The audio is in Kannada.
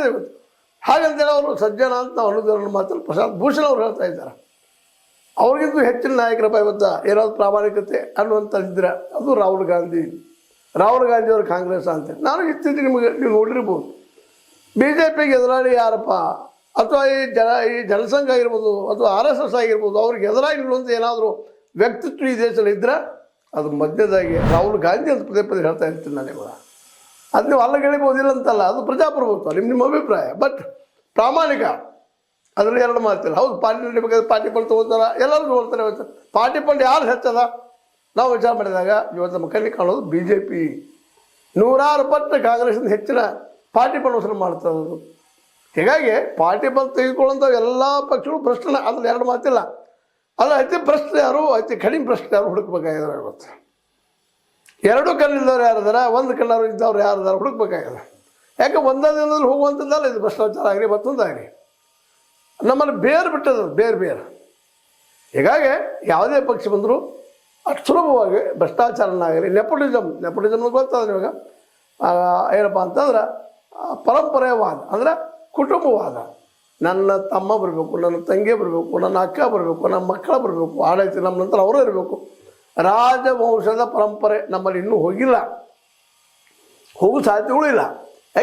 ಆಗಿದೆ ಇವತ್ತು. ಹಾಗಂತೇಳಿ ಅವರು ಸಜ್ಜನ ಅಂತ ನಾವು ಅನ್ನೋದವ್ರನ್ನ ಮಾತ್ರ ಪ್ರಶಾಂತ್ ಭೂಷಣ್ ಅವ್ರು ಹೇಳ್ತಾ ಇದ್ದಾರೆ. ಅವ್ರಿಗಿಂತ ಹೆಚ್ಚಿನ ನಾಯಕರಪ್ಪ ಇವತ್ತು ಏನಾದ್ರು ಪ್ರಾಮಾಣಿಕತೆ ಅನ್ನುವಂಥ ಇದ್ರೆ ಅದು ರಾಹುಲ್ ಗಾಂಧಿ ಅವರು ಕಾಂಗ್ರೆಸ್ ಅಂತ. ನಾನು ಇತ್ತೀಚೆಗೆ ನಿಮಗೆ ನೀವು ನೋಡಿರ್ಬೋದು, BJPಗೆ ಎದುರಾಳಿ ಯಾರಪ್ಪ, ಅಥವಾ ಈ ಜನಸಂಘ ಆಗಿರ್ಬೋದು ಅಥವಾ RSS ಆಗಿರ್ಬೋದು, ಅವ್ರಿಗೆ ಎದುರಾಗಿ ನಿಲ್ಲುವಂಥ ಏನಾದರೂ ವ್ಯಕ್ತಿತ್ವ ಈ ದೇಶದಲ್ಲಿ ಇದ್ರೆ ಅದು ಮಧ್ಯದಾಗಿ ರಾಹುಲ್ ಗಾಂಧಿ ಅಂತ ಪದೇ ಪದೇ ಹೇಳ್ತಾ ಇರ್ತೀನಿ ನಾನು ಇವಾಗ. ಅದು ನೀವು ಅಲ್ಲಗಳಿಬೋದಿಲ್ಲ ಅಂತಲ್ಲ, ಅದು ಪ್ರಜಾಪ್ರಭುತ್ವ, ನಿಮ್ಮ ಅಭಿಪ್ರಾಯ. ಬಟ್ ಪ್ರಾಮಾಣಿಕ ಅದರಲ್ಲಿ ಎರಡು ಮಾತಿಲ್ಲ. ಹೌದು, ಪಾರ್ಟಿ ನಡಿಬೇಕಾದ್ರೆ ಪಾರ್ಟಿ ಫಂಡ್ ತೊಗೊಳ್ತಾರ, ಎಲ್ಲರೂ ತೊಗೊಳ್ತಾರೆ. ಇವತ್ತು ಪಾರ್ಟಿ ಫಂಡ್ ಯಾರು ಹೆಚ್ಚದ ನಾವು ವಿಚಾರ ಮಾಡಿದಾಗ ಇವತ್ತು ನಮ್ಮ ಕಣ್ಣಿಗೆ ಕಾಣೋದು BJP 100 ಪಟ್ಟು ಕಾಂಗ್ರೆಸ್ಸಿಂದ ಹೆಚ್ಚಿನ ಪಾರ್ಟಿ ಫಂಡ್ ವಸೂಲು ಮಾಡ್ತದೆ. ಹೀಗಾಗಿ ಪಾರ್ಟಿ ಫಂಡ್ ತೆಗೆದುಕೊಳ್ಳುವಂಥ ಎಲ್ಲ ಪಕ್ಷಗಳು ಭ್ರಷ್ಟನ, ಅದ್ರಲ್ಲಿ ಎರಡು ಮಾತಿಲ್ಲ. ಅಲ್ಲ, ಅತಿ ಭ್ರಷ್ಟ ಯಾರು, ಅತಿ ಕಡಿಮೆ ಭ್ರಷ್ಟ ಯಾರು ಹುಡುಕ್ಬೇಕಾಗಿದ್ದಾರೆ ಇವತ್ತು. ಎರಡು ಕಣ್ಣಿದ್ದವ್ರು ಯಾರಿದಾರ, ಒಂದು ಕಣ್ಣವ್ರು ಇದ್ದವ್ರು ಯಾರಿದಾರ ಹುಡುಕ್ಬೇಕಾಗಿದೆ. ಯಾಕೆ ಒಂದೇ ದಿನದಲ್ಲಿ ಹೋಗುವಂಥದ್ದಲ್ಲ ಇದು ಭ್ರಷ್ಟಾಚಾರ ಆಗಲಿ ಮತ್ತೊಂದಾಗಲಿ. ನಮ್ಮಲ್ಲಿ ಬೇರೆ ಬಿಟ್ಟದ ಬೇರೆ. ಹೀಗಾಗಿ ಯಾವುದೇ ಪಕ್ಷ ಬಂದರೂ ಅಷ್ಟು ಸುಲಭವಾಗಿ ಭ್ರಷ್ಟಾಚಾರನಾಗಲಿ ನೆಪೋಟಿಸಮ್ ಗೊತ್ತದ ಇವಾಗ. ಏನಪ್ಪ ಅಂತಂದ್ರೆ ಪರಂಪರೆವಾದ ಅಂದರೆ ಕುಟುಂಬವಾದ. ನನ್ನ ತಮ್ಮ ಬರಬೇಕು, ನನ್ನ ತಂಗಿ ಬರಬೇಕು, ನನ್ನ ಅಕ್ಕ ಬರಬೇಕು, ನಮ್ಮ ಮಕ್ಕಳು ಬರಬೇಕು, ಆಡಳಿತ ನಮ್ಮ ನಂತರ ಅವರೇ ಇರಬೇಕು. ರಾಜವಂಶದ ಪರಂಪರೆ ನಮ್ಮಲ್ಲಿ ಇನ್ನೂ ಹೋಗಿಲ್ಲ, ಹೋಗೋ ಸಾಧ್ಯತೆಗಳು ಇಲ್ಲ.